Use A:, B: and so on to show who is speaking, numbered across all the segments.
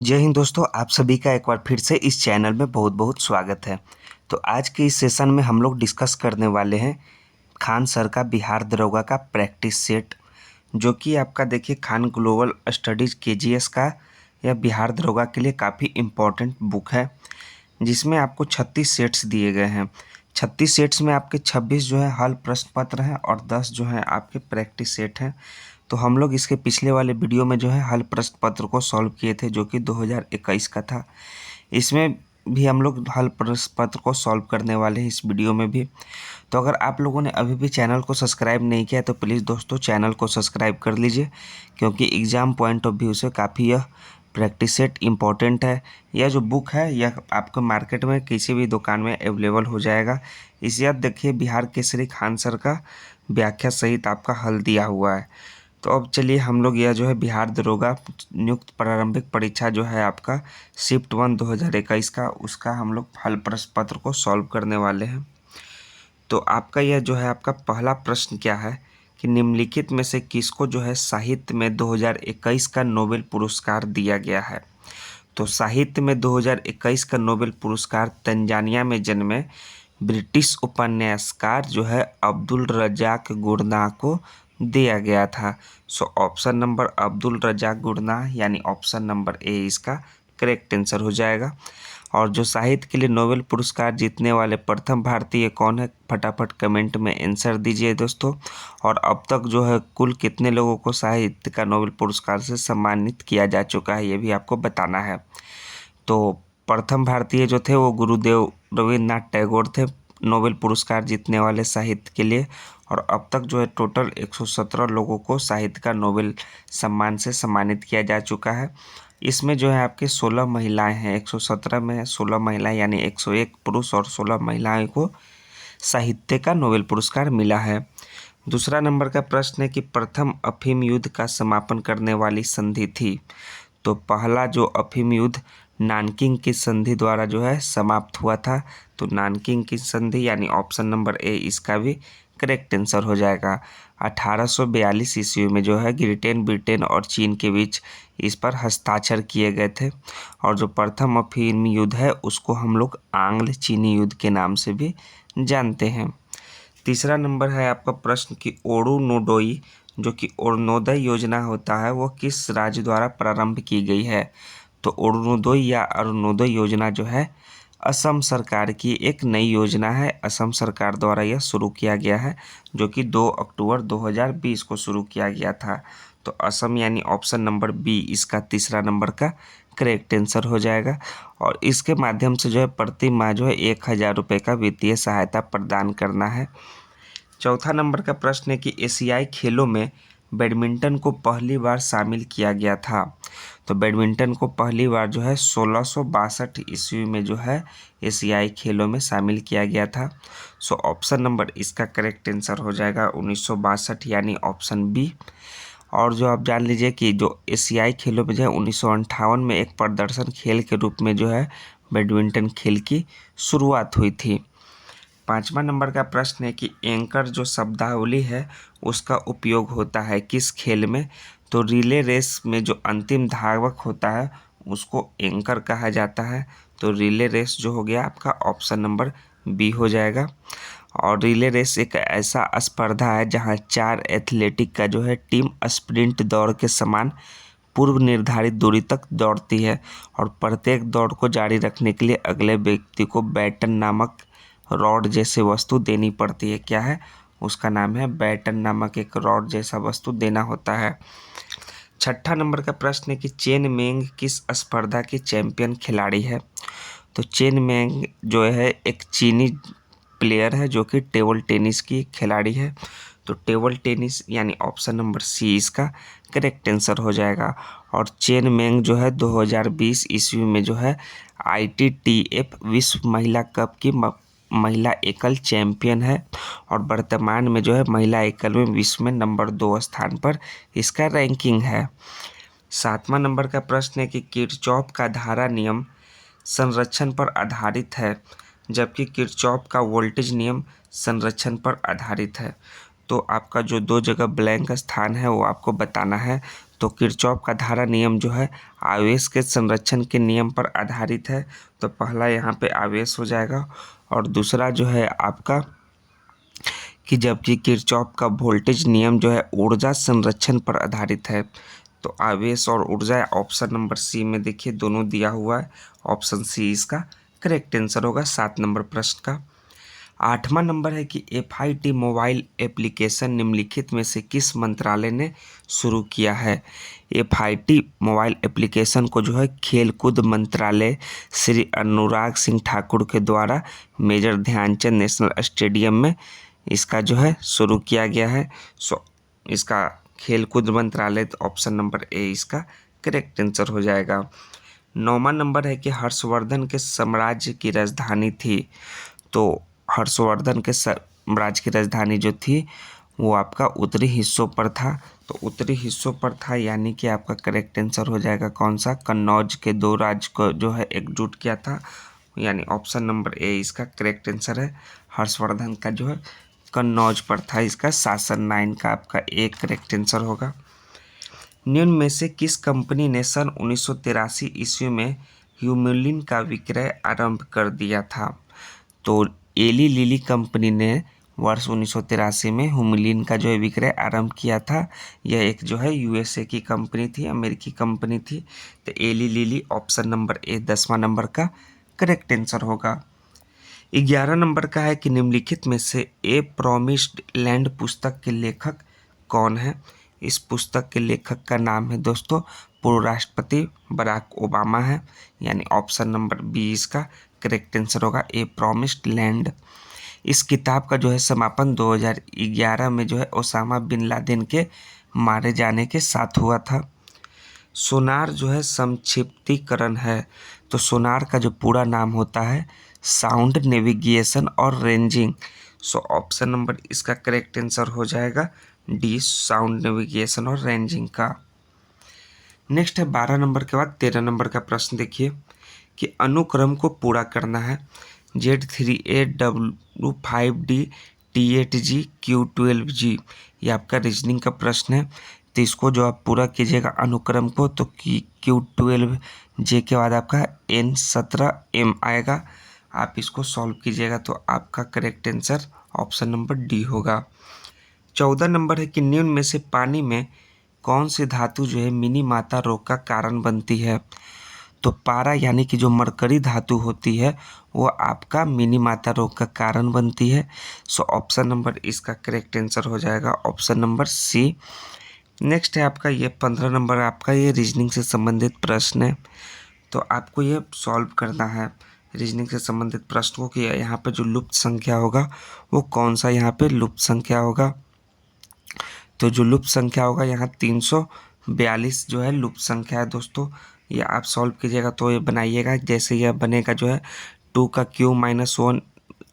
A: जय हिंद दोस्तों, आप सभी का एक बार फिर से इस चैनल में बहुत बहुत स्वागत है। तो आज के इस सेशन में हम लोग डिस्कस करने वाले हैं खान सर का बिहार दरोगा का प्रैक्टिस सेट, जो कि आपका देखिए खान ग्लोबल स्टडीज़ केजीएस का यह बिहार दरोगा के लिए काफ़ी इम्पोर्टेंट बुक है, जिसमें आपको 36 सेट्स दिए गए हैं। 36 सेट्स में आपके 26 जो है हल प्रश्न पत्र हैं और 10 जो है आपके प्रैक्टिस सेट हैं। तो हम लोग इसके पिछले वाले वीडियो में जो है हल प्रश्न पत्र को सॉल्व किए थे, जो कि 2021 का था। इसमें भी हम लोग हल प्रश्न पत्र को सॉल्व करने वाले हैं इस वीडियो में भी। तो अगर आप लोगों ने अभी भी चैनल को सब्सक्राइब नहीं किया तो प्लीज़ दोस्तों चैनल को सब्सक्राइब कर लीजिए, क्योंकि एग्ज़ाम पॉइंट ऑफ व्यू से काफ़ी यह प्रैक्टिस सेट इम्पॉर्टेंट है। यह जो बुक है यह आपको मार्केट में किसी भी दुकान में अवेलेबल हो जाएगा। इसे आप देखिए, बिहार केसरी खान सर का व्याख्या सहित आपका हल दिया हुआ है। तो अब चलिए हम लोग यह जो है बिहार दरोगा नियुक्त प्रारंभिक परीक्षा जो है आपका शिफ्ट 1 2021 का, उसका हम लोग हल प्रश्न पत्र को सॉल्व करने वाले हैं। तो आपका यह जो है आपका पहला प्रश्न क्या है कि निम्नलिखित में से किसको जो है साहित्य में 2021 का नोबेल पुरस्कार दिया गया है। तो साहित्य में 2021 का नोबेल पुरस्कार तंजानिया में जन्मे ब्रिटिश उपन्यासकार जो है अब्दुल रज़ाक गुरनाह को दिया गया था। So option number Abdulrazak Gurnah यानी ऑप्शन नंबर ए इसका करेक्ट आंसर हो जाएगा। और जो साहित्य के लिए नोबेल पुरस्कार जीतने वाले प्रथम भारतीय कौन है, फटाफट कमेंट में आंसर दीजिए दोस्तों। और अब तक जो है कुल कितने लोगों को साहित्य का नोबेल पुरस्कार से सम्मानित किया जा चुका है, ये भी आपको बताना है। तो प्रथम भारतीय जो थे वो गुरुदेव रविन्द्रनाथ टैगोर थे, नोबेल पुरस्कार जीतने वाले साहित्य के लिए। और अब तक जो है टोटल 117 लोगों को साहित्य का नोबेल सम्मान से सम्मानित किया जा चुका है। इसमें जो है आपके 16 महिलाएं हैं, 117 में 16 महिलाएं यानी 101 पुरुष और 16 महिलाएं को साहित्य का नोबेल पुरस्कार मिला है। दूसरा नंबर का प्रश्न है कि प्रथम अफीम युद्ध का समापन करने वाली संधि थी। तो पहला जो अफीम युद्ध नानकिंग की संधि द्वारा जो है समाप्त हुआ था, तो नानकिंग की संधि यानी ऑप्शन नंबर ए इसका भी करेक्ट आंसर हो जाएगा। 1842 ईस्वी में जो है ब्रिटेन और चीन के बीच इस पर हस्ताक्षर किए गए थे। और जो प्रथम अफीम युद्ध है उसको हम लोग आंग्ल चीनी युद्ध के नाम से भी जानते हैं। तीसरा नंबर है आपका प्रश्न कि ओरुनोडोई जो कि अरुणोदय योजना होता है वो किस राज्य द्वारा प्रारंभ की गई है। तो अरुणोदय या अरुणोदय योजना जो है असम सरकार की एक नई योजना है। असम सरकार द्वारा यह शुरू किया गया है, जो कि 2 अक्टूबर 2020 को शुरू किया गया था। तो असम यानी ऑप्शन नंबर बी इसका तीसरा नंबर का करेक्ट आंसर हो जाएगा। और इसके माध्यम से जो है प्रति माह जो है 1000 रुपये का वित्तीय सहायता प्रदान करना है। चौथा नंबर का प्रश्न है कि एशियाई खेलों में बैडमिंटन को पहली बार शामिल किया गया था। तो बैडमिंटन को पहली बार जो है 1662 ईस्वी में जो है एशियाई खेलों में शामिल किया गया था। सो ऑप्शन नंबर इसका करेक्ट आंसर हो जाएगा 1962 यानी ऑप्शन बी। और जो आप जान लीजिए कि जो एशियाई खेलों में जो है 1958 में एक प्रदर्शन खेल के रूप में जो है बैडमिंटन खेल की शुरुआत हुई थी। पाँचवा नंबर का प्रश्न है कि एंकर जो शब्दावली है उसका उपयोग होता है किस खेल में। तो रिले रेस में जो अंतिम धावक होता है उसको एंकर कहा जाता है। तो रिले रेस जो हो गया आपका ऑप्शन नंबर बी हो जाएगा। और रिले रेस एक ऐसा स्पर्धा है जहां 4 एथलेटिक का जो है टीम स्प्रिंट दौड़ के समान पूर्व निर्धारित दूरी तक दौड़ती है, और प्रत्येक दौड़ को जारी रखने के लिए अगले व्यक्ति को बैटन नामक रॉड जैसे वस्तु देनी पड़ती है। क्या है उसका नाम है बैटन नामक एक रॉड जैसा वस्तु देना होता है। छठा नंबर का प्रश्न है कि चेन मेंग किस स्पर्धा की चैंपियन खिलाड़ी है। तो चेन मेंग जो है एक चीनी प्लेयर है जो कि टेबल टेनिस की खिलाड़ी है। तो टेबल टेनिस यानी ऑप्शन नंबर सी इसका करेक्ट आंसर हो जाएगा। और चेन मेंग जो है 2020 ईस्वी में जो है ITTF विश्व महिला कप की महिला एकल चैंपियन है। और वर्तमान में जो है महिला एकल में विश्व में नंबर 2 स्थान पर इसका रैंकिंग है। सातवां नंबर का प्रश्न है कि किरचॉफ का धारा नियम संरक्षण पर आधारित है, जबकि किरचॉफ का वोल्टेज नियम संरक्षण पर आधारित है। तो आपका जो 2 जगह ब्लैंक स्थान है वो आपको बताना है। तो किरचॉफ का धारा नियम जो है आवेश के संरक्षण के नियम पर आधारित है, तो पहला यहाँ पे आवेश हो जाएगा। और दूसरा जो है आपका कि जबकि किरचॉफ का वोल्टेज नियम जो है ऊर्जा संरक्षण पर आधारित है। तो आवेश और ऊर्जा ऑप्शन नंबर सी में देखिए दोनों दिया हुआ है, ऑप्शन सी इसका करेक्ट आंसर होगा 7 नंबर प्रश्न का। 8वां नंबर है कि FIT मोबाइल एप्लीकेशन निम्नलिखित में से किस मंत्रालय ने शुरू किया है। FIT मोबाइल एप्लीकेशन को जो है खेलकूद मंत्रालय श्री अनुराग सिंह ठाकुर के द्वारा मेजर ध्यानचंद नेशनल स्टेडियम में इसका जो है शुरू किया गया है। इसका खेलकूद मंत्रालय, ऑप्शन नंबर ए इसका करेक्ट आंसर हो जाएगा। 9वां नंबर है कि हर्षवर्धन के साम्राज्य की राजधानी थी। तो हर्षवर्धन के साम्राज्य की राजधानी जो थी वो आपका उत्तरी हिस्सों पर था। तो उत्तरी हिस्सों पर था यानी कि आपका करेक्ट आंसर हो जाएगा कौन सा, कन्नौज के 2 राज्य को जो है एकजुट किया था, यानी ऑप्शन नंबर ए इसका करेक्ट आंसर है। हर्षवर्धन का जो है कन्नौज पर था इसका शासन। 9 का आपका एक करेक्ट आंसर होगा। निम्न में से किस कंपनी ने सन 1983 ईस्वी में ह्यूमुलिन का विक्रय आरंभ कर दिया था। तो एली लिली कंपनी ने वर्ष 1983 में ह्यूमुलिन का जो है विक्रय आरंभ किया था। यह एक जो है USA की कंपनी थी, अमेरिकी कंपनी थी। तो Eli Lilly option number A 10वां नंबर का करेक्ट आंसर होगा। 11 नंबर का है कि निम्नलिखित में से ए प्रॉमिस्ड लैंड पुस्तक के लेखक कौन है। इस पुस्तक के लेखक का नाम है दोस्तों पूर्व राष्ट्रपति बराक ओबामा है, यानी ऑप्शन नंबर बी इसका करेक्ट आंसर होगा, ए प्रॉमिस्ड लैंड। इस किताब का जो है समापन 2011 में जो है ओसामा बिन लादेन के मारे जाने के साथ हुआ था। सोनार जो है संक्षिप्तीकरण है। तो सोनार का जो पूरा नाम होता है साउंड नेविगेशन और रेंजिंग। सो ऑप्शन नंबर इसका करेक्ट आंसर हो जाएगा डी, साउंड नेविगेशन और रेंजिंग का। नेक्स्ट है 12 नंबर के बाद 13 नंबर का प्रश्न देखिए कि अनुक्रम को पूरा करना है। Z3A W5D T8G Q12G, ये आपका रीजनिंग का प्रश्न है। तो इसको जो आप पूरा कीजिएगा अनुक्रम को, तो Q12J के बाद आपका N17M आएगा। आप इसको सॉल्व कीजिएगा तो आपका correct answer option number D होगा। 14 नंबर है कि निम्न में से पानी में कौन सी धातु जो है मिनी माता रोग का कारण बनती है। तो पारा यानी कि जो मरकरी धातु होती है वो आपका मिनी माता रोग का कारण बनती है। सो ऑप्शन नंबर इसका करेक्ट आंसर हो जाएगा ऑप्शन नंबर सी। नेक्स्ट है आपका ये 15 नंबर आपका ये रीजनिंग से संबंधित प्रश्न है। तो आपको ये सॉल्व करना है रीजनिंग से संबंधित प्रश्न को कि यहाँ पे जो लुप्त संख्या होगा वो कौन सा यहाँ पे लुप्त संख्या होगा। तो जो लुप्त संख्या होगा यहाँ 342 जो है लुप्त संख्या है दोस्तों। ये आप सॉल्व कीजिएगा तो ये बनाइएगा, जैसे यह बनेगा जो है 2 का क्यू -1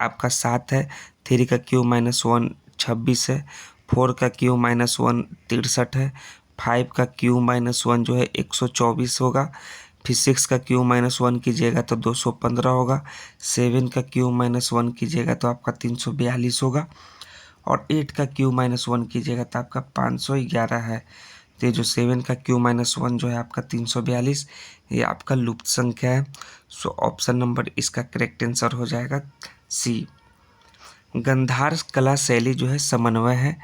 A: आपका 7 है, 3 का क्यू -1 26 है, 4 का क्यू -1 63 है, 5 का क्यू -1 जो है 124 होगा, फिर 6 का क्यू -1 कीजिएगा तो 215 होगा, 7 का क्यू -1 कीजिएगा तो आपका 342 होगा, और 8 का क्यू -1 कीजिएगा तो आपका 511 है। तो ये जो 7 का क्यू -1 जो है आपका 342, ये आपका लुप्त संख्या है। सो ऑप्शन नंबर इसका करेक्ट आंसर हो जाएगा सी। गंधार कला शैली जो है समन्वय है।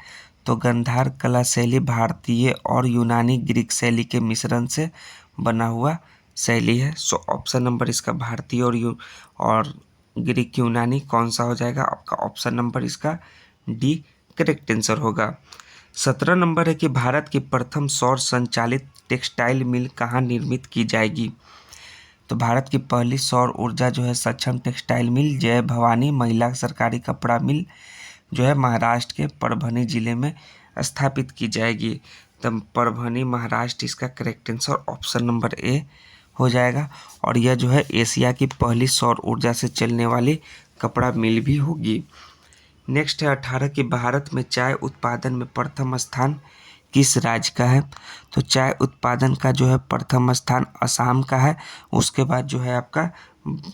A: तो गंधार कला शैली भारतीय और यूनानी ग्रीक शैली के मिश्रण से बना हुआ शैली है। सो ऑप्शन नंबर इसका भारतीय और ग्रीक यूनानी कौन सा हो जाएगा आपका ऑप्शन नंबर इसका डी करेक्ट आंसर होगा। 17 नंबर है कि भारत की प्रथम सौर संचालित टेक्सटाइल मिल कहाँ निर्मित की जाएगी। तो भारत की पहली सौर ऊर्जा जो है सक्षम टेक्सटाइल मिल जय भवानी महिला सरकारी कपड़ा मिल जो है महाराष्ट्र के परभनी जिले में स्थापित की जाएगी। तब परभनी महाराष्ट्र इसका करेक्ट आंसर ऑप्शन नंबर ए हो जाएगा। और यह जो है एशिया की पहली सौर ऊर्जा से चलने वाली कपड़ा मिल भी होगी। नेक्स्ट है 18 कि भारत में चाय उत्पादन में प्रथम स्थान किस राज्य का है। तो चाय उत्पादन का जो है प्रथम स्थान असम का है, उसके बाद जो है आपका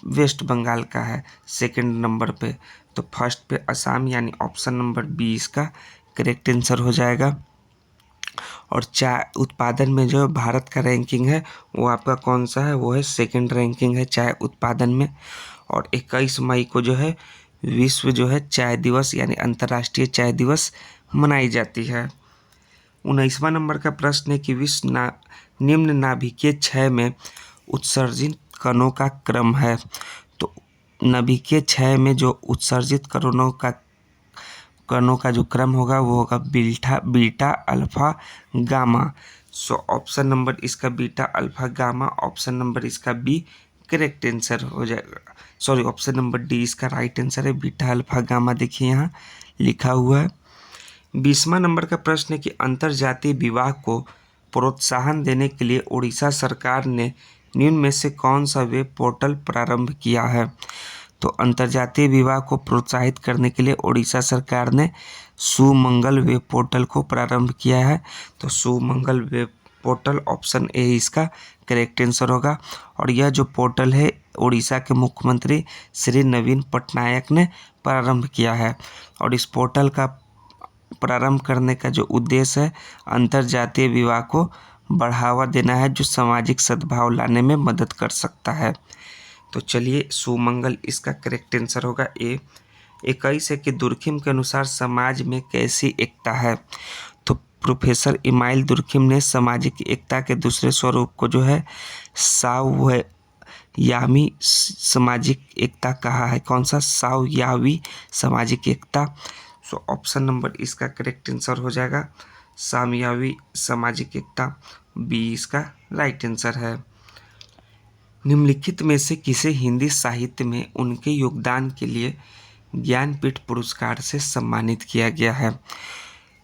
A: वेस्ट बंगाल का है सेकंड नंबर पे। तो फर्स्ट पे असम यानी ऑप्शन नंबर बी इसका करेक्ट आंसर हो जाएगा। और चाय उत्पादन में जो भारत का रैंकिंग है वो आपका कौन सा है, वो है सेकंड रैंकिंग है चाय उत्पादन में। और 21 मई को जो है विश्व जो है चाय दिवस यानी अंतर्राष्ट्रीय चाय दिवस मनाई जाती है। 19वां नंबर का प्रश्न है कि निम्न नाभिकीय क्षय में उत्सर्जित कणों का क्रम है। तो नाभिकीय क्षय में जो उत्सर्जित कणों का जो क्रम होगा वो होगा beta alpha gamma. So option number इसका beta alpha gamma, option number इसका बी करेक्ट आंसर हो जाएगा। सॉरी, ऑप्शन नंबर डी इसका राइट आंसर है, बीटा अल्फा गामा देखिए यहाँ लिखा हुआ है। 20वां नंबर का प्रश्न है कि अंतरजातीय विवाह को प्रोत्साहन देने के लिए उड़ीसा सरकार ने निम्न में से कौन सा वेब पोर्टल प्रारंभ किया है। तो अंतरजातीय विवाह को प्रोत्साहित करने के लिए उड़ीसा सरकार ने सुमंगल वेब पोर्टल को प्रारंभ किया है। तो सुमंगल वेब पोर्टल ऑप्शन ए इसका करेक्ट आंसर होगा। और यह जो पोर्टल है उड़ीसा के मुख्यमंत्री श्री नवीन पटनायक ने प्रारंभ किया है। और इस पोर्टल का प्रारंभ करने का जो उद्देश्य है अंतरजातीय विवाह को बढ़ावा देना है, जो सामाजिक सद्भाव लाने में मदद कर सकता है। तो चलिए सुमंगल इसका करेक्ट आंसर होगा ए। 21 है कि दुर्खिम के अनुसार समाज में कैसी एकता है। तो प्रोफेसर इमाइल दुर्खिम ने सामाजिक एकता के दूसरे स्वरूप को जो है सावयामी सामाजिक एकता कहा है। कौन सा? सावयावी सामाजिक एकता। सो ऑप्शन नंबर इसका करेक्ट आंसर हो जाएगा सामयावी सामाजिक एकता, बी इसका राइट आंसर है। निम्नलिखित में से किसे हिंदी साहित्य में उनके योगदान के लिए ज्ञानपीठ पुरस्कार से सम्मानित किया गया है।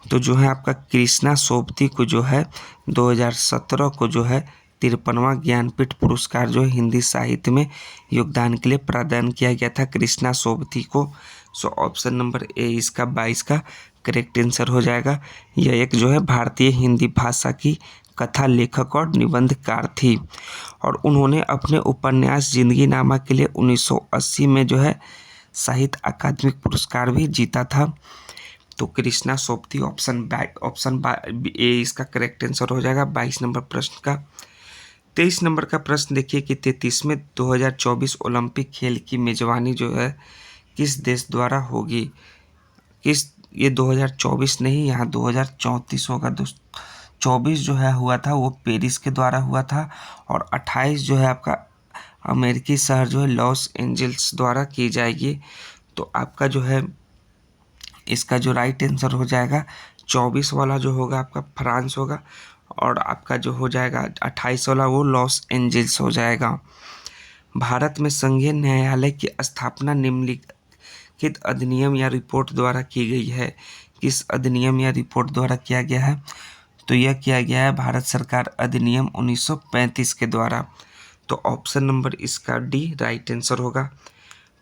A: तो जो है आपका कृष्णा सोबती को जो है 2017 को जो है 53वां ज्ञानपीठ पुरस्कार जो है हिंदी साहित्य में योगदान के लिए प्रदान किया गया था कृष्णा सोबती को। सो ऑप्शन नंबर ए इसका 22 का करेक्ट आंसर हो जाएगा। यह एक जो है भारतीय हिंदी भाषा की कथा लेखक और निबंधकार थी और उन्होंने अपने उपन्यास जिंदगीनामा के लिए 1980 में जो है साहित्य अकादमी पुरस्कार भी जीता था। तो कृष्णा सोबती ऑप्शन ए इसका करेक्ट आंसर हो जाएगा 22 नंबर प्रश्न का। 23 नंबर का प्रश्न देखिए कि 33वें 2024 ओलंपिक खेल की मेजबानी जो है किस देश द्वारा होगी। ये 2024 नहीं, यहाँ 2034 होगा दोस्त। 24 जो है हुआ था वो पेरिस के द्वारा हुआ था और 28 जो है आपका अमेरिकी शहर जो है लॉस एंजल्स द्वारा की जाएगी। तो आपका जो है इसका जो राइट आंसर हो जाएगा 24 वाला जो होगा आपका फ्रांस होगा और आपका जो हो जाएगा 28 वाला वो लॉस एंजल्स हो जाएगा। भारत में संघीय न्यायालय की स्थापना निम्नलिखित अधिनियम या रिपोर्ट द्वारा की गई है। किस अधिनियम या रिपोर्ट द्वारा किया गया है? तो यह किया गया है भारत सरकार अधिनियम 1935 के द्वारा। तो ऑप्शन नंबर इसका डी राइट आंसर होगा।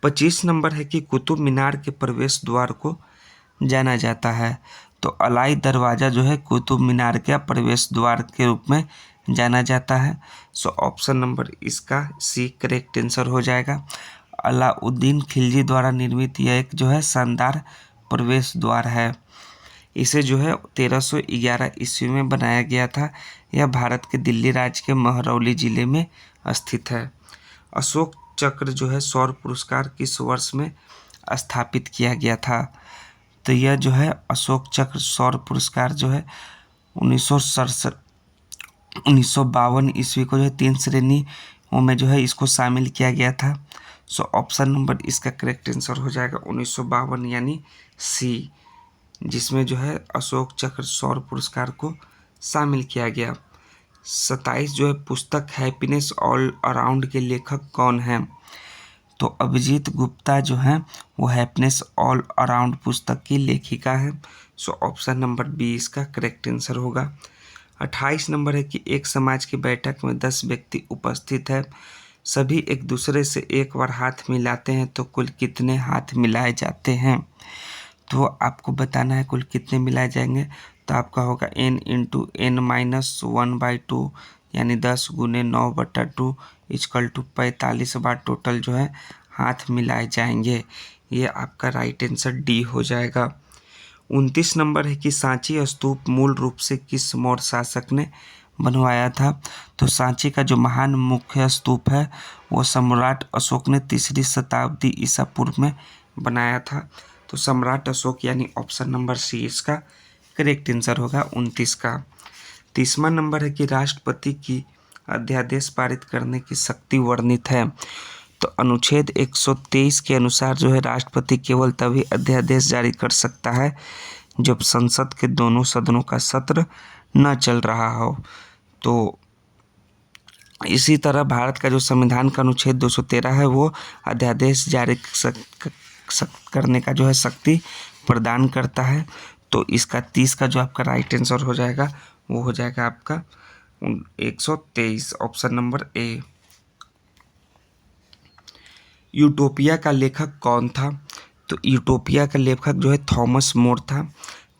A: 25 नंबर है कि कुतुब मीनार के प्रवेश द्वार को जाना जाता है। तो अलाई दरवाज़ा जो है कुतुब मीनार के प्रवेश द्वार के रूप में जाना जाता है। सो ऑप्शन नंबर इसका सी करेक्ट आंसर हो जाएगा। अलाउद्दीन खिलजी द्वारा निर्मित यह एक जो है शानदार प्रवेश द्वार है। इसे जो है 1311 ईस्वी में बनाया गया था। यह भारत के दिल्ली राज्य के महरौली जिले में स्थित है। अशोक चक्र जो है सौर पुरस्कार किस वर्ष में स्थापित किया गया था? तो यह जो है अशोक चक्र सौर पुरस्कार जो है 1952 ईस्वी को जो है 3 श्रेणियों में जो है इसको शामिल किया गया था। सो ऑप्शन नंबर इसका करेक्ट आंसर हो जाएगा 1952 यानी सी, जिसमें जो है अशोक चक्र सौर पुरस्कार को शामिल किया गया। 27 जो है पुस्तक हैप्पीनेस ऑल अराउंड के लेखक कौन हैं? तो अभिजीत गुप्ता जो है वो हैप्पीनेस ऑल अराउंड पुस्तक की लेखिका है। सो ऑप्शन नंबर बी इसका करेक्ट आंसर होगा। 28 नंबर है कि एक समाज की बैठक में 10 व्यक्ति उपस्थित है, सभी एक दूसरे से एक बार हाथ मिलाते हैं तो कुल कितने हाथ मिलाए जाते हैं? तो आपको बताना है कुल कितने मिलाए जाएंगे। तो आपका होगा n×n-1/2 यानी 10 गुने 9/2 = 45 बार टोटल जो है हाथ मिलाए जाएंगे। ये आपका राइट आंसर डी हो जाएगा। 29 नंबर है कि सांची स्तूप मूल रूप से किस मौर्य शासक ने बनवाया था? तो सांची का जो महान मुख्य स्तूप है वो सम्राट अशोक ने 3री शताब्दी ईसा पूर्व में बनाया था। तो सम्राट अशोक यानी ऑप्शन नंबर सी इसका करेक्ट आंसर होगा 29 का। 30वां नंबर है कि राष्ट्रपति की अध्यादेश पारित करने की शक्ति वर्णित है। तो अनुच्छेद 123 के अनुसार जो है राष्ट्रपति केवल तभी अध्यादेश जारी कर सकता है जब संसद के दोनों सदनों का सत्र न चल रहा हो। तो इसी तरह भारत का जो संविधान का अनुच्छेद 213 है वो अध्यादेश जारी करने का जो है शक्ति प्रदान करता है। तो इसका 30 का जो आपका राइट आंसर हो जाएगा वो हो जाएगा आपका 123 ऑप्शन नंबर ए। यूटोपिया का लेखक कौन था? तो यूटोपिया का लेखक जो है थॉमस मोर था।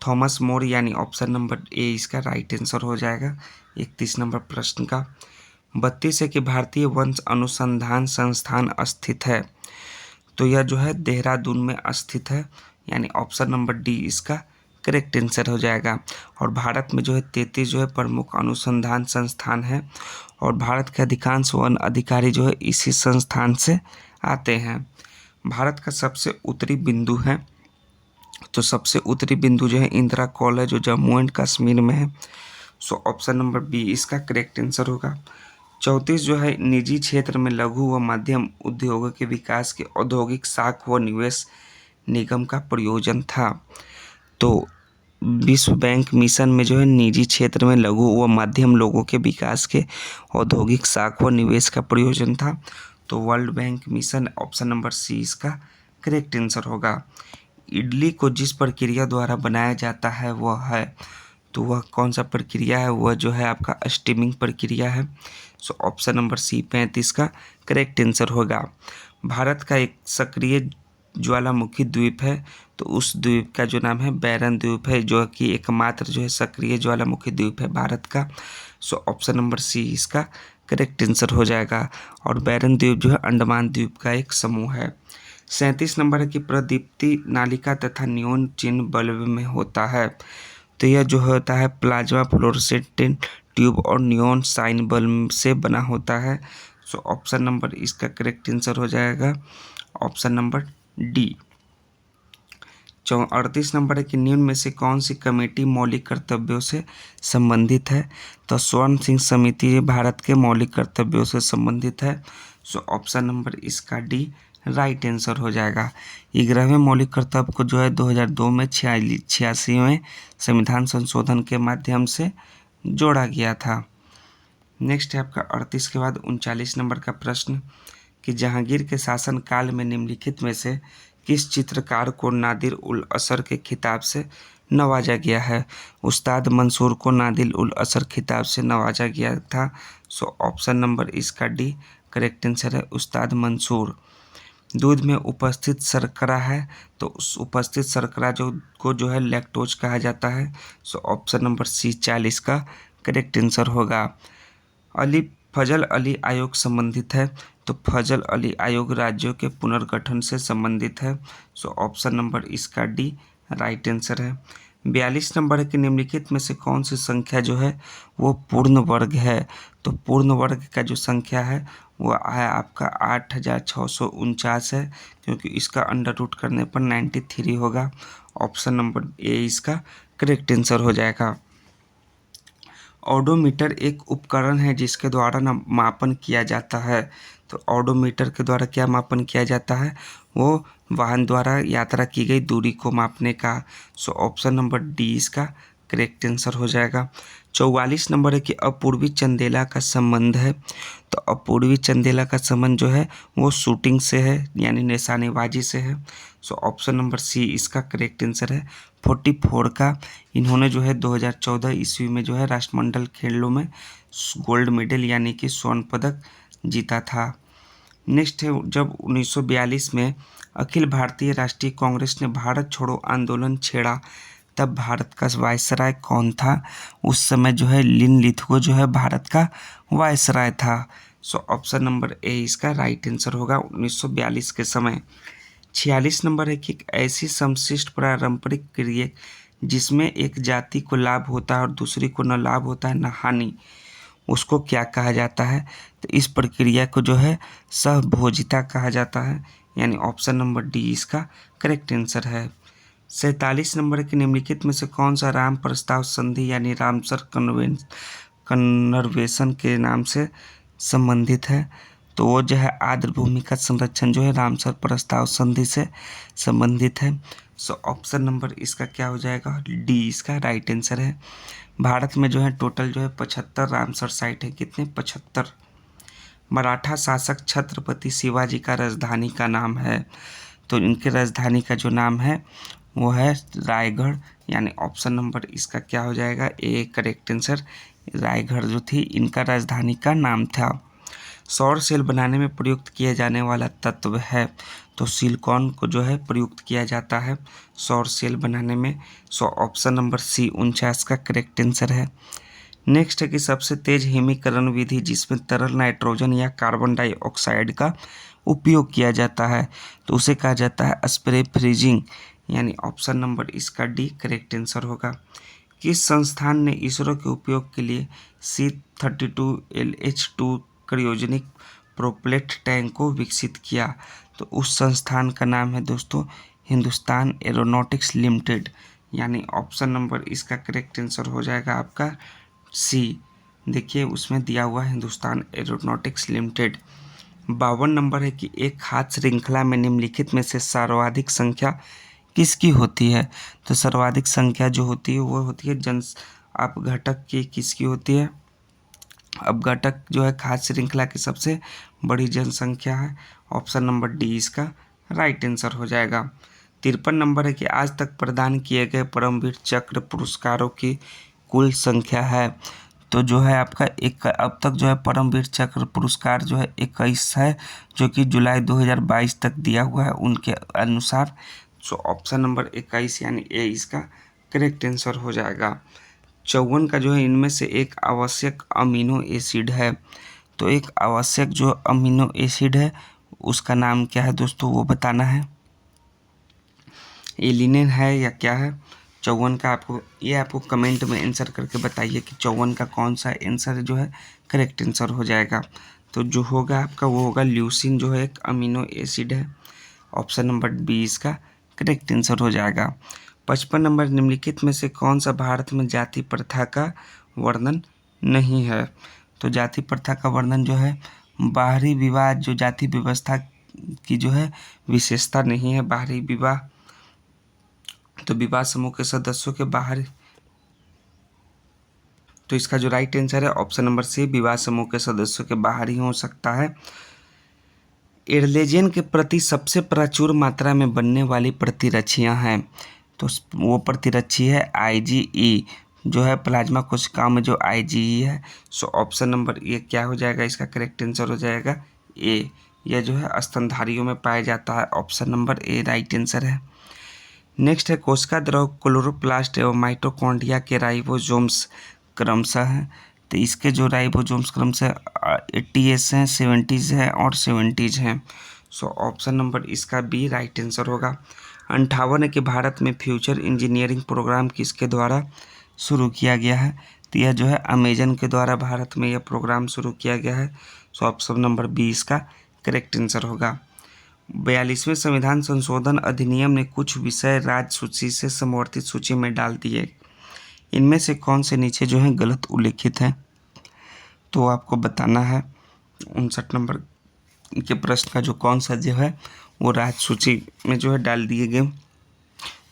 A: थॉमस मोर यानी ऑप्शन नंबर ए इसका राइट आंसर हो जाएगा 31 नंबर प्रश्न का। 32 है कि भारतीय वंश अनुसंधान संस्थान स्थित है। तो यह जो है देहरादून में स्थित है यानी ऑप्शन नंबर डी इसका करेक्ट आंसर हो जाएगा। और भारत में जो है 33 जो है प्रमुख अनुसंधान संस्थान है और भारत के अधिकांश वन अधिकारी जो है इसी संस्थान से आते हैं। भारत का सबसे उत्तरी बिंदु है, तो सबसे उत्तरी बिंदु जो है इंदिरा कॉल है जो जम्मू एंड कश्मीर में है। सो ऑप्शन नंबर बी इसका करेक्ट आंसर होगा। 34 जो है निजी क्षेत्र में लघु व मध्यम उद्योगों के विकास के औद्योगिक साख व निवेश निगम का प्रयोजन था। तो विश्व बैंक मिशन में जो है निजी क्षेत्र में लघु व मध्यम लोगों के विकास के औद्योगिक साख व निवेश का प्रयोजन था। तो World Bank mission option number C इसका करेक्ट आंसर होगा। इडली को जिस प्रक्रिया द्वारा बनाया जाता है वह है, तो वह कौन सा प्रक्रिया है? वह जो है आपका स्टीमिंग प्रक्रिया है। सो ऑप्शन नंबर सी 35 का करेक्ट आंसर होगा। भारत का एक सक्रिय ज्वालामुखी द्वीप है, तो उस द्वीप का जो नाम है बैरन द्वीप है जो कि एकमात्र जो है सक्रिय ज्वालामुखी द्वीप है भारत का। सो ऑप्शन नंबर सी इसका करेक्ट आंसर हो जाएगा। और बैरन द्वीप जो है अंडमान द्वीप का एक समूह है। 37 नंबर है कि प्रदीप्ति नालिका तथा नियोन चिन्ह बल्ब में होता है। तो यह जो होता है प्लाज्मा फ्लोरोसेंट ट्यूब और नियोन साइन बल्ब से बना होता है। सो ऑप्शन नंबर इसका करेक्ट आंसर हो जाएगा ऑप्शन नंबर डी। 38 नंबर है कि निम्न में से कौन सी कमेटी मौलिक कर्तव्यों से संबंधित है? तो स्वर्ण सिंह समिति भारत के मौलिक कर्तव्यों से संबंधित है। सो ऑप्शन नंबर इसका डी राइट आंसर हो जाएगा। 11वें मौलिक कर्तव्य को जो है 2002 में 86वें संविधान संशोधन के माध्यम से जोड़ा गया था। नेक्स्ट है आपका 38 के बाद 39 नंबर का प्रश्न कि जहांगीर के शासनकाल में निम्नलिखित में से किस चित्रकार को नादिर उल असर के खिताब से नवाजा गया है? उस्ताद मंसूर को नादिर उल असर खिताब से नवाजा गया था। सो ऑप्शन नंबर इसका डी करेक्ट आंसर है उस्ताद मंसूर। दूध में उपस्थित शर्करा है, तो उस उपस्थित शर्करा जो है लैक्टोज कहा जाता है। सो ऑप्शन नंबर सी 40 का करेक्ट आंसर होगा। फजल अली आयोग संबंधित है, तो फजल अली आयोग राज्यों के पुनर्गठन से संबंधित है। सो ऑप्शन नंबर इसका डी राइट आंसर है। 42 नंबर है कि निम्नलिखित में से कौन सी संख्या जो है वो पूर्ण वर्ग है? तो पूर्ण वर्ग का जो संख्या है वो है आपका 8649 है, क्योंकि इसका अंडर रूट करने पर 93 होगा। ऑप्शन नंबर ए इसका करेक्ट आंसर हो जाएगा। ऑडोमीटर एक उपकरण है जिसके द्वारा ना मापन किया जाता है। तो ऑडोमीटर के द्वारा क्या मापन किया जाता है? वो वाहन द्वारा यात्रा की गई दूरी को मापने का। सो ऑप्शन नंबर डी इसका करेक्ट आंसर हो जाएगा। 44 नंबर है कि अपूर्वी चंदेला का संबंध है, तो अपूर्वी चंदेला का संबंध जो है वो शूटिंग से है यानी निशानेबाजी से है। सो ऑप्शन नंबर सी इसका करेक्ट आंसर है 44 का। इन्होंने जो है 2014 ईस्वी में जो है राष्ट्रमंडल खेलों में गोल्ड मेडल यानी कि स्वर्ण पदक जीता था। नेक्स्ट है जब 1942 में अखिल भारतीय राष्ट्रीय कांग्रेस ने भारत छोड़ो आंदोलन छेड़ा तब भारत का वायसराय कौन था? उस समय जो है लिन लिथगो जो है भारत का वायसराय था। सो ऑप्शन नंबर ए इसका राइट आंसर होगा 1942 के समय। 46 नंबर है कि एक ऐसी समशिष्ट पारंपरिक क्रिया जिसमें एक जाति को लाभ होता है और दूसरी को न लाभ होता है न हानि, उसको क्या कहा जाता है? तो इस प्रक्रिया को जो है सहभोजिता कहा जाता है, यानी ऑप्शन नंबर डी इसका करेक्ट आंसर है। 47 नंबर के निम्नलिखित में से कौन सा राम प्रस्ताव संधि यानी रामसर कन्वर्सेशन के नाम से संबंधित है? तो वो जो है आर्द्र भूमि का संरक्षण जो है रामसर प्रस्ताव संधि से संबंधित है। सो ऑप्शन नंबर इसका क्या हो जाएगा? डी इसका राइट आंसर है। भारत में जो है टोटल जो है 75 रामसर साइट है। कितने? 75। मराठा शासक छत्रपति शिवाजी का राजधानी का नाम है, तो इनके राजधानी का जो नाम है वो है रायगढ़, यानी ऑप्शन नंबर इसका क्या हो जाएगा? A correct answer. रायगढ़ जो थी इनका राजधानी का नाम था। सौर सेल बनाने में प्रयुक्त किया जाने वाला तत्व है, तो सिलिकॉन को जो है प्रयुक्त किया जाता है सौर सेल बनाने में। सो ऑप्शन नंबर सी 49 का करेक्ट आंसर है। नेक्स्ट है कि सबसे तेज हिमीकरण विधि जिसमें तरल नाइट्रोजन या कार्बन डाइऑक्साइड का उपयोग किया जाता है, तो उसे कहा जाता है स्प्रे फ्रीजिंग, यानी ऑप्शन नंबर इसका डी करेक्ट आंसर होगा। किस संस्थान ने इसरो के उपयोग के लिए C-32LH2 क्रायोजेनिक प्रोपेलर टैंक को विकसित किया? तो उस संस्थान का नाम है दोस्तों हिंदुस्तान एरोनॉटिक्स लिमिटेड, यानी ऑप्शन नंबर इसका करेक्ट आंसर हो जाएगा आपका सी। देखिए उसमें दिया हुआ हिंदुस्तान एरोनॉटिक्स लिमिटेड। 52 नंबर है कि एक खाद्य श्रृंखला में निम्नलिखित में से सर्वाधिक संख्या किसकी होती है? तो सर्वाधिक संख्या जो होती है वो होती है अपघटक की। किसकी होती है? अपघटक जो है खाद्य श्रृंखला की सबसे बड़ी जनसंख्या है। ऑप्शन नंबर डी इसका राइट आंसर हो जाएगा। 53 नंबर है कि आज तक प्रदान किए गए परमवीर चक्र पुरस्कारों की कुल संख्या है, तो जो है आपका एक अब तक जो है परमवीर चक्र पुरस्कार जो है 21 है, जो कि जुलाई 2022 तक दिया हुआ है उनके अनुसार। सो ऑप्शन नंबर 21 यानी ए इसका करेक्ट आंसर हो जाएगा। 54 का जो है इनमें से एक आवश्यक अमीनो एसिड है, तो एक आवश्यक जो अमीनो एसिड है उसका नाम क्या है दोस्तों, वो बताना है। एलिनिन है या क्या है? 54 का आपको कमेंट में आंसर करके बताइए कि 54 का कौन सा आंसर जो है करेक्ट आंसर हो जाएगा। तो जो होगा आपका वो होगा ल्यूसिन, जो है एक अमीनो एसिड है। ऑप्शन नंबर बी इसका करेक्ट आंसर हो जाएगा। 55 नंबर निम्नलिखित में से कौन सा भारत में जाति प्रथा का वर्णन नहीं है? तो जाति प्रथा का वर्णन जो है बाहरी विवाह, जो जाति व्यवस्था की जो है विशेषता नहीं है बाहरी विवाह, तो विवाह समूह के सदस्यों के बाहर, तो इसका जो राइट आंसर है ऑप्शन नंबर सी विवाह समूह के सदस्यों के बाहर ही हो सकता है। एर्लेजेन के प्रति सबसे प्रचुर मात्रा में बनने वाली प्रतिरक्षियां हैं, तो वो प्रतिरक्षी है IgE, जो है प्लाज्मा कोशिकाओं में जो IgE है। सो ऑप्शन नंबर ये क्या हो जाएगा? इसका करेक्ट आंसर हो जाएगा ए। यह जो है स्तनधारियों में पाया जाता है। ऑप्शन नंबर ए राइट आंसर है। नेक्स्ट है कोशिका द्रव क्लोरोप्लास्ट एवं माइटोकॉन्ड्रिया के राइबोसोम्स क्रमशः हैं, तो इसके जो राइबोसोम्स क्रमशः 80s हैं, 70s हैं और 70s हैं। सो ऑप्शन नंबर इसका बी राइट आंसर होगा। 58 है कि भारत में फ्यूचर इंजीनियरिंग प्रोग्राम किसके द्वारा शुरू किया गया है? तो यह जो है अमेजन के द्वारा भारत में यह प्रोग्राम शुरू किया गया है। सो ऑप्शन नंबर बी इसका करेक्ट आंसर होगा। 42वें संविधान संशोधन अधिनियम ने कुछ विषय राज्य सूची से समवर्तित सूची में डाल दिए, इनमें से कौन से नीचे जो है गलत उल्लेखित हैं? तो आपको बताना है 59 नंबर के प्रश्न का जो कौन सा जो है वो राज्य सूची में जो है डाल दिए गए,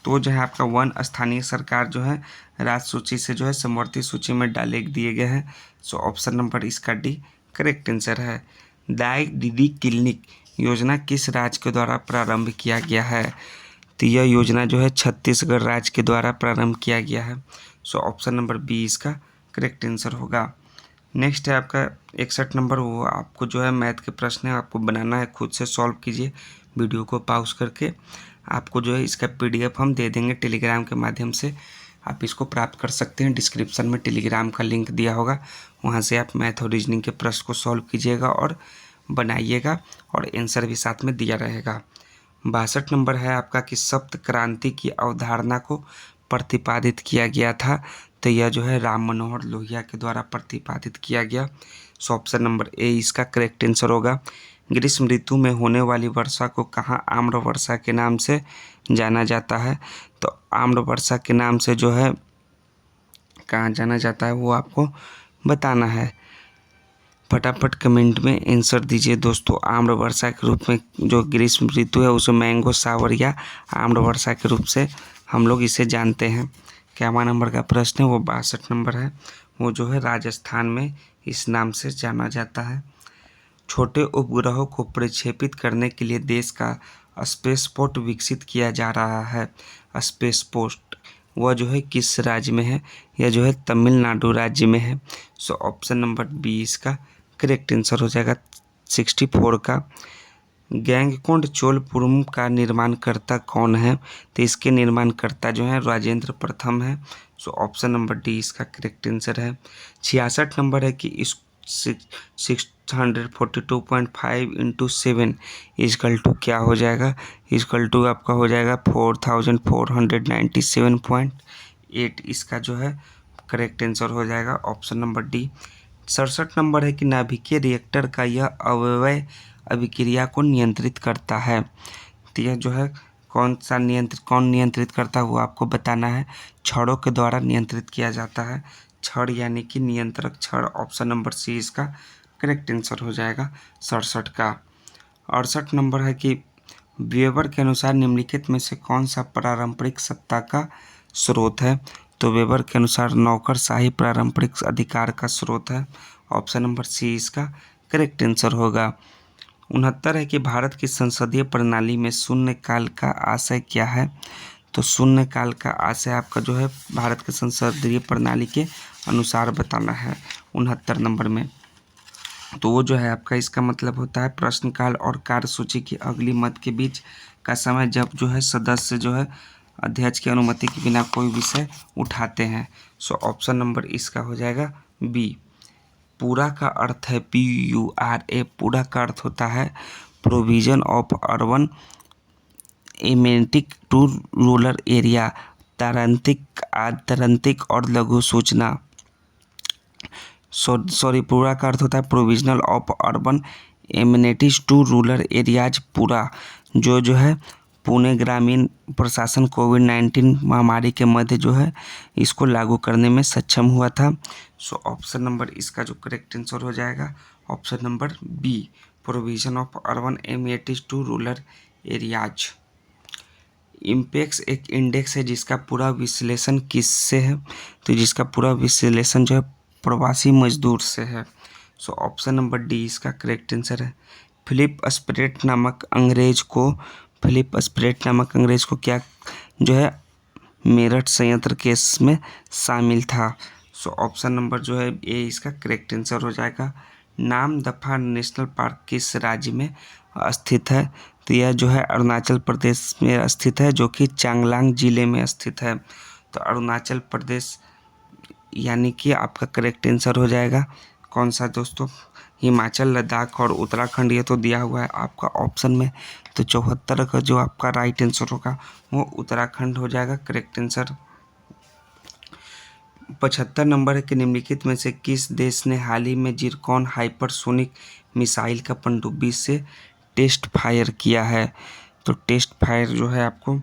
A: तो जो है आपका वन स्थानीय सरकार जो है राज्य सूची से जो है समवर्ती सूची में डाले दिए गए हैं। सो ऑप्शन नंबर इसका डी करेक्ट आंसर है। दाई दीदी क्लिनिक योजना किस राज्य के द्वारा प्रारंभ किया गया है? तो यह योजना जो है छत्तीसगढ़ राज्य के द्वारा प्रारंभ किया गया है। सो ऑप्शन नंबर बी इसका करेक्ट आंसर होगा। नेक्स्ट है आपका 61 नंबर, वो आपको जो है मैथ के प्रश्न है, आपको बनाना है, खुद से सॉल्व कीजिए वीडियो को पॉज करके। आपको जो है इसका PDF हम दे देंगे टेलीग्राम के माध्यम से, आप इसको प्राप्त कर सकते हैं। डिस्क्रिप्शन में टेलीग्राम का लिंक दिया होगा, वहाँ से आप मैथ और रीजनिंग के प्रश्न को सॉल्व कीजिएगा और बनाइएगा, और आंसर भी साथ में दिया रहेगा। 62 नंबर है आपका कि सप्त क्रांति की अवधारणा को प्रतिपादित किया गया था, तो यह जो है राम मनोहर लोहिया के द्वारा प्रतिपादित किया गया। सो ऑप्शन नंबर ए इसका करेक्ट आंसर होगा। ग्रीष्म ऋतु में होने वाली वर्षा को कहाँ आम्र वर्षा के नाम से जाना जाता है, तो आम्र वर्षा के नाम से जो है कहाँ जाना जाता है वो आपको बताना है। फटाफट कमेंट में आंसर दीजिए दोस्तों। आम्र वर्षा के रूप में जो ग्रीष्म ऋतु है उसे मैंगो सावर या आम्र वर्षा के रूप से हम लोग इसे जानते हैं। क्या नंबर का प्रश्न है वो 62 नंबर है, वो जो है राजस्थान में इस नाम से जाना जाता है। छोटे उपग्रहों को प्रक्षेपित करने के लिए देश का स्पेसपोर्ट विकसित किया जा रहा है। स्पेसपोर्ट वह जो है किस राज्य में है, यह जो है तमिलनाडु राज्य में है। सो ऑप्शन नंबर बी इसका करेक्ट आंसर हो जाएगा 64 का। गैंगकोंड चोलपुरम का निर्माणकर्ता कौन है, तो इसके निर्माणकर्ता जो है राजेंद्र प्रथम है। सो ऑप्शन नंबर डी इसका करेक्ट आंसर है। 66 नंबर है कि इस 642.5 इंटू 7 इजकल टू क्या हो जाएगा, इजकल टू आपका हो जाएगा 4497.8, इसका जो है करेक्ट आंसर हो जाएगा ऑप्शन नंबर डी। 67 नंबर है कि नाभिकीय रिएक्टर का यह अवयव अभिक्रिया को नियंत्रित करता है, तो यह जो है कौन नियंत्रित करता है वो आपको बताना है। छड़ों के द्वारा नियंत्रित किया जाता है, छड़ यानी कि नियंत्रक छड़। ऑप्शन नंबर सी इसका करेक्ट आंसर हो जाएगा 67 का। 68 नंबर है कि वेबर के अनुसार निम्नलिखित में से कौन सा पारंपरिक सत्ता का स्रोत है, तो वेबर के अनुसार नौकरशाही पारंपरिक अधिकार का स्रोत है। ऑप्शन नंबर सी इसका करेक्ट आंसर होगा। 69 है कि भारत की संसदीय प्रणाली में शून्यकाल का आशय क्या है, तो शून्यकाल का आशय आपका जो है भारत के संसदीय प्रणाली के अनुसार बताना है 69 नंबर में। तो वो जो है आपका इसका मतलब होता है प्रश्नकाल और कार्यसूची की अगली मत के बीच का समय, जब जो है सदस्य जो है अध्यक्ष की अनुमति के बिना कोई विषय उठाते हैं। सो ऑप्शन नंबर इसका हो जाएगा बी। पूरा का अर्थ है PURA, पूरा का अर्थ होता है provision of urban amenity to rural area, तारांतिक और लघु सूचना। सॉरी पूरा का अर्थ होता है provisional of urban amenities to rural areas. पूरा जो है पुणे ग्रामीण प्रशासन कोविड-19 महामारी के मध्य जो है इसको लागू करने में सक्षम हुआ था। सो ऑप्शन नंबर इसका जो करेक्ट आंसर हो जाएगा option number B, provision of urban amenities to rural areas. इम्पेक्स एक इंडेक्स है जिसका पूरा विश्लेषण किससे है, तो जिसका पूरा विश्लेषण जो है प्रवासी मजदूर से है। सो ऑप्शन नंबर डी इसका करेक्ट आंसर है। फिलिप स्प्रेट नामक अंग्रेज को क्या जो है मेरठ संयंत्र केस में शामिल था। सो ऑप्शन नंबर जो है ए इसका करेक्ट आंसर हो जाएगा। नामदफा नेशनल पार्क किस राज्य में स्थित है, तो यह जो है अरुणाचल प्रदेश में स्थित है, जो कि चांगलांग जिले में स्थित है। तो अरुणाचल प्रदेश यानी कि आपका करेक्ट आंसर हो जाएगा कौन सा दोस्तों, हिमाचल, लद्दाख और उत्तराखंड, ये तो दिया हुआ है आपका ऑप्शन में। तो 74 का जो आपका राइट आंसर होगा वो उत्तराखंड हो जाएगा करेक्ट आंसर। 75 नंबर है कि निम्नलिखित में से किस देश ने हाल ही में जिरकॉन हाइपरसोनिक मिसाइल का पनडुब्बी से टेस्ट फायर किया है, तो टेस्ट फायर जो है आपको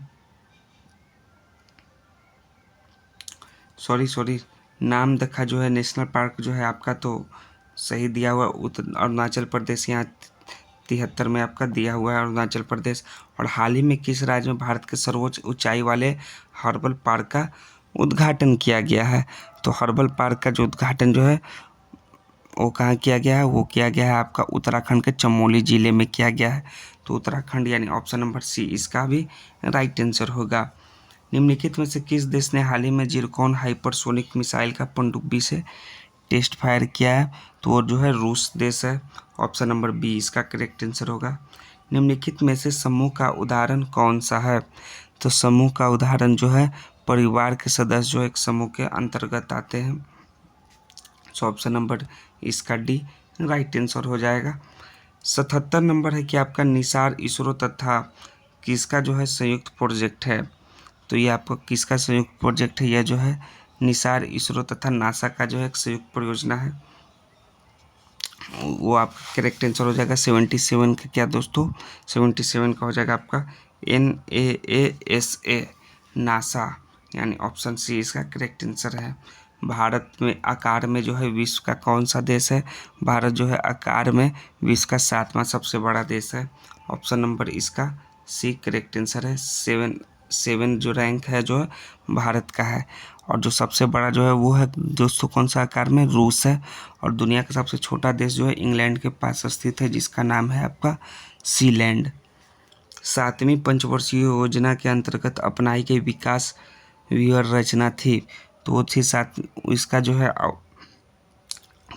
A: सॉरी नामदफा जो है नेशनल पार्क जो है आपका तो सही दिया हुआ अरुणाचल प्रदेश, यहाँ 73 में आपका दिया हुआ है अरुणाचल प्रदेश। और हाल ही में किस राज्य में भारत के सर्वोच्च ऊंचाई वाले हर्बल पार्क का उद्घाटन किया गया है, तो हर्बल पार्क का जो उद्घाटन जो है वो कहाँ किया गया है, वो किया गया है आपका उत्तराखंड के चमोली जिले में किया गया है। तो उत्तराखंड यानी ऑप्शन नंबर सी इसका भी राइट आंसर होगा। निम्नलिखित में से किस देश ने हाल ही में जिरकॉन हाइपरसोनिक मिसाइल का पनडुब्बी से टेस्ट फायर किया है, तो वो जो है रूस देश है। ऑप्शन नंबर बी इसका करेक्ट आंसर होगा। निम्नलिखित में से समूह का उदाहरण कौन सा है, तो समूह का उदाहरण जो है परिवार के सदस्य जो एक समूह के अंतर्गत आते हैं। सो ऑप्शन नंबर इसका डी राइट आंसर हो जाएगा। 77 नंबर है कि आपका निसार, इसरो तथा किसका जो है संयुक्त प्रोजेक्ट है? तो ये आपका किसका संयुक्त प्रोजेक्ट है? यह जो है निसार, इसरो तथा नासा का जो है एक संयुक्त परियोजना है। वो आपका करेक्ट आंसर हो जाएगा 77 का क्या दोस्तों? 77 का हो जाएगा आपका NASA, नासा, यानी ऑप्शन सी इसका करेक्ट आंसर है। भारत में आकार में जो है विश्व का कौन सा देश है? भारत जो है आकार में विश्व का 7वां सबसे बड़ा देश है। ऑप्शन नंबर इसका सी करेक्ट आंसर है। 7 जो रैंक है जो है भारत का है। और जो सबसे बड़ा जो है वो है दोस्तों कौन सा आकार में? रूस है। और दुनिया का सबसे छोटा देश जो है इंग्लैंड के पास स्थित है, जिसका नाम है आपका सीलैंड। 7वीं पंचवर्षीय योजना के अंतर्गत अपनाई गई विकास व्यूह रचना थी, तो वो थी इसका जो है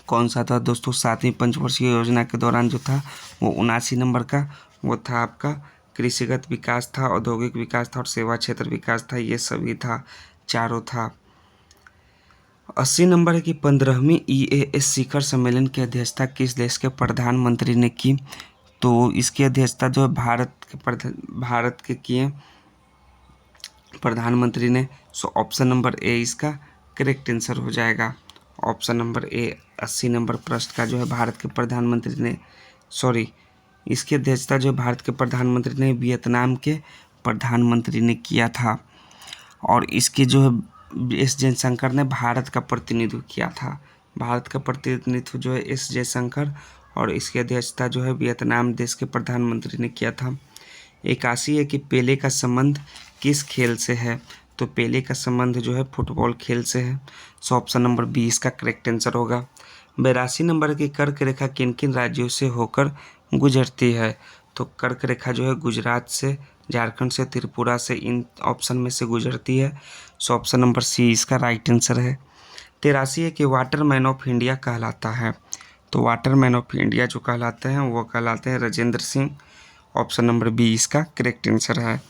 A: कौन सा था दोस्तों? 7वीं पंचवर्षीय योजना के दौरान जो था वो 79 नंबर का वो था आपका कृषिगत विकास था, औद्योगिक विकास था और सेवा क्षेत्र विकास था। ये सभी था, चारों था। 80 नंबर है कि 15वीं EAS शिखर सम्मेलन की अध्यक्षता किस देश के प्रधानमंत्री ने की? तो इसकी अध्यक्षता जो है भारत के किए प्रधानमंत्री ने। सो ऑप्शन नंबर ए इसका करेक्ट आंसर हो जाएगा। ऑप्शन नंबर ए 80 नंबर प्रश्न का जो है भारत के प्रधानमंत्री ने, इसकी अध्यक्षता जो भारत के प्रधानमंत्री ने वियतनाम के प्रधानमंत्री ने किया था। और इसके जो है एस जयशंकर ने भारत का प्रतिनिधित्व किया था। भारत का प्रतिनिधित्व जो है एस जयशंकर, और इसकी अध्यक्षता जो है वियतनाम देश के प्रधानमंत्री ने किया था। 81 है कि पेले का संबंध किस खेल से है? तो पेले का संबंध जो है फुटबॉल खेल से है। सो ऑप्शन नंबर 20 का करेक्ट आंसर होगा। 82 नंबर की कर्क रेखा किन किन राज्यों से होकर गुजरती है? तो कर्क रेखा जो है गुजरात से, झारखंड से, त्रिपुरा से, इन ऑप्शन में से गुजरती है। सो ऑप्शन नंबर सी इसका राइट आंसर है। 83 है कि वाटरमैन ऑफ इंडिया कहलाता है। तो वाटरमैन ऑफ इंडिया जो कहलाते हैं वो कहलाते हैं Rajendra Singh. Option number B इसका करेक्ट आंसर है।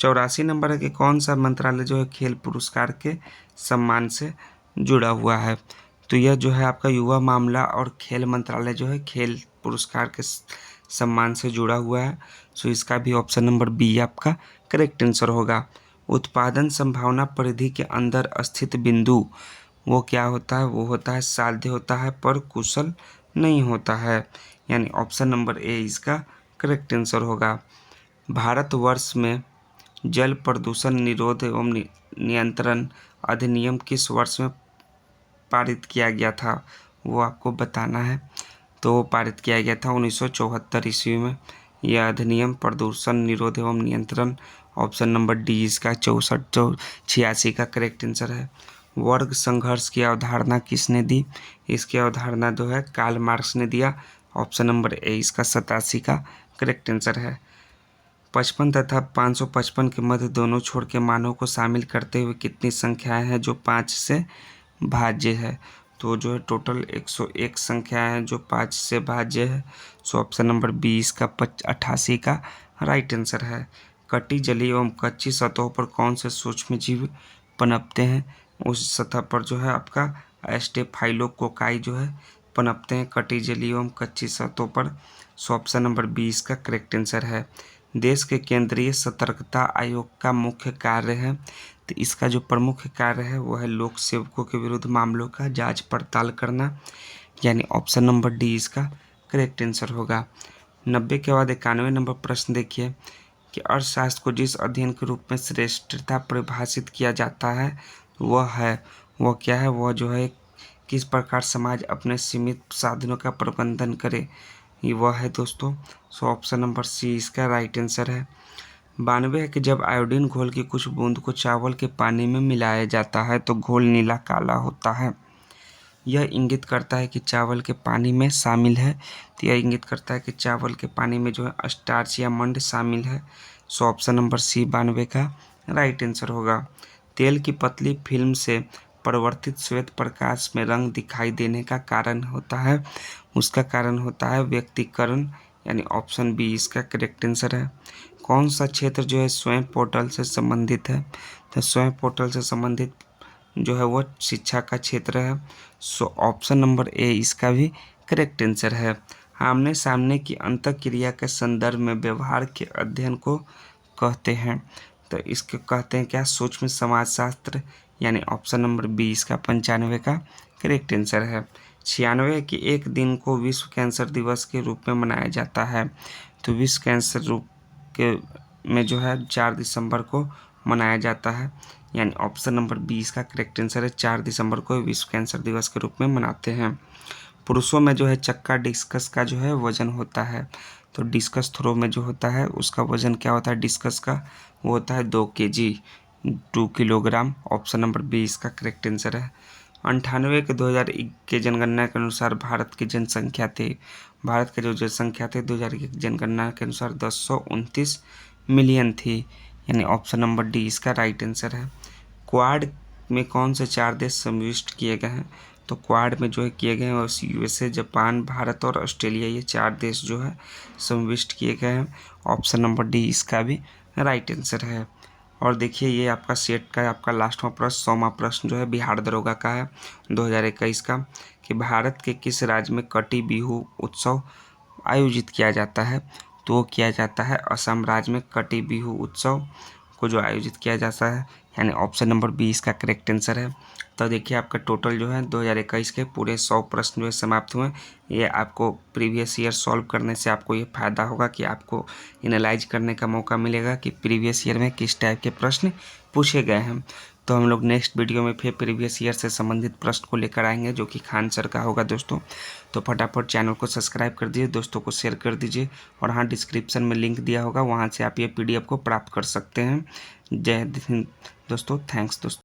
A: 84 नंबर है कि कौन सा मंत्रालय जो है खेल पुरस्कार के सम्मान से जुड़ा हुआ है? तो यह जो है आपका युवा मामला और खेल मंत्रालय जो है खेल पुरस्कार के सम्मान से जुड़ा हुआ है। सो इसका भी ऑप्शन नंबर बी आपका करेक्ट आंसर होगा। उत्पादन संभावना परिधि के अंदर स्थित बिंदु वो क्या होता है? वो होता है साध्य होता है पर कुशल नहीं होता है, यानी ऑप्शन नंबर ए इसका करेक्ट आंसर होगा। भारतवर्ष में जल प्रदूषण निरोध एवं नियंत्रण अधिनियम किस वर्ष में पारित किया गया था? वो आपको बताना है। तो वो पारित किया गया था 1974 ईस्वी में। यह अधिनियम प्रदूषण निरोध एवं नियंत्रण, ऑप्शन नंबर डी इसका 86 का करेक्ट आंसर है। वर्ग संघर्ष की अवधारणा किसने दी? इसकी अवधारणा जो है कार्ल मार्क्स ने दिया। ऑप्शन नंबर ए इसका 87 का करेक्ट आंसर है। 55 तथा 555 के मध्य दोनों छोर के मानों को शामिल करते हुए कितनी संख्याएं हैं जो 5 से भाज्य है? तो जो है टोटल 101 संख्याएं हैं जो 5 से भाज्य है। सो ऑप्शन नंबर 20 का 88 का राइट आंसर है। कटी जलीय एवं कच्ची सतहों पर कौन से सूक्ष्म जीव पनपते हैं? उस सतह पर जो है आपका स्टेफाइलोकोकाई जो है पनपते हैं कटी जलीय एवं कच्ची सतहों पर। सो ऑप्शन नंबर 20 का करेक्ट आंसर है। देश के केंद्रीय सतर्कता आयोग का मुख्य कार्य है? तो इसका जो प्रमुख कार्य है वो है लोक सेवकों के विरुद्ध मामलों का जांच पड़ताल करना, यानी ऑप्शन नंबर डी इसका करेक्ट आंसर होगा। 90 के बाद 91 नंबर प्रश्न देखिए कि अर्थशास्त्र को जिस अध्ययन के रूप में श्रेष्ठता परिभाषित किया जाता है वह क्या है? वह जो है किस प्रकार समाज अपने सीमित साधनों का प्रबंधन करे, ये वह है दोस्तों। सो ऑप्शन नंबर सी इसका राइट आंसर है। 92 है कि जब आयोडीन घोल की कुछ बूंद को चावल के पानी में मिलाया जाता है तो घोल नीला काला होता है। यह इंगित करता है कि चावल के पानी में शामिल है। तो यह इंगित करता है कि चावल के पानी में जो है स्टार्च या मंड शामिल है। सो ऑप्शन नंबर सी 92 का राइट आंसर होगा। तेल की पतली फिल्म से परिवर्तित श्वेत प्रकाश में रंग दिखाई देने का कारण होता है, उसका कारण होता है व्यक्तिकरण, यानी ऑप्शन बी इसका करेक्ट आंसर है। कौन सा क्षेत्र जो है स्वयं पोर्टल से संबंधित है? तो स्वयं पोर्टल से संबंधित जो है वो शिक्षा का क्षेत्र है। सो ऑप्शन नंबर ए इसका भी करेक्ट आंसर है। आमने सामने की अंतःक्रिया के संदर्भ में व्यवहार के अध्ययन को कहते हैं? तो इसको कहते हैं क्या? सूक्ष्म समाजशास्त्र, यानी ऑप्शन नंबर बी इसका 95 का करेक्ट आंसर है। 96 कि एक दिन को विश्व कैंसर दिवस के रूप में मनाया जाता है। तो विश्व कैंसर रूप के में जो है 4 दिसंबर को मनाया जाता है, यानी ऑप्शन नंबर बी इसका करेक्ट आंसर है। 4 दिसंबर को विश्व कैंसर दिवस के रूप में मनाते हैं। पुरुषों में जो है चक्का डिस्कस का जो है वजन होता है। तो डिस्कस थ्रो में जो होता है उसका वजन क्या होता है डिस्कस का? वो होता है 2 kg, 2 kilogram. Option number B इसका करेक्ट आंसर है। 98 के 2001 के जनगणना के अनुसार भारत की जनसंख्या थी। भारत की जो जनसंख्या थी 2001 की जनगणना के अनुसार 1029 मिलियन थी, यानी ऑप्शन नंबर डी इसका राइट आंसर है। क्वाड में कौन से 4 देश समाविष्ट किए गए हैं? तो क्वाड में जो है किए गए हैं यूएसए, जापान, भारत और ऑस्ट्रेलिया, ये 4 देश जो है समाविष्ट किए गए हैं। ऑप्शन नंबर डी इसका भी राइट आंसर है। और देखिए ये आपका सेट का आपका लास्टवां प्रश्न 100वां प्रश्न जो है बिहार दरोगा का है 2021 का, कि भारत के किस राज्य में कटी बिहू उत्सव आयोजित किया जाता है? तो वो किया जाता है असम राज्य में कटी बिहू उत्सव को जो आयोजित किया जाता है, यानी ऑप्शन नंबर बी इसका करेक्ट आंसर है। तो देखिए आपका टोटल जो है 2021 के पूरे 100 प्रश्न जो है समाप्त हुए। ये आपको प्रीवियस ईयर सॉल्व करने से आपको ये फ़ायदा होगा कि आपको एनालाइज करने का मौका मिलेगा कि प्रीवियस ईयर में किस टाइप के प्रश्न पूछे गए हैं। तो हम लोग नेक्स्ट वीडियो में फिर प्रीवियस ईयर से संबंधित प्रश्न को लेकर आएंगे जो कि खान सर का होगा दोस्तों। तो फटाफट चैनल को सब्सक्राइब कर दीजिए, दोस्तों को शेयर कर दीजिए, और हाँ डिस्क्रिप्शन में लिंक दिया होगा, वहाँ से आप ये PDF को प्राप्त कर सकते हैं। जय हिंद दोस्तों, थैंक्स दोस्तों।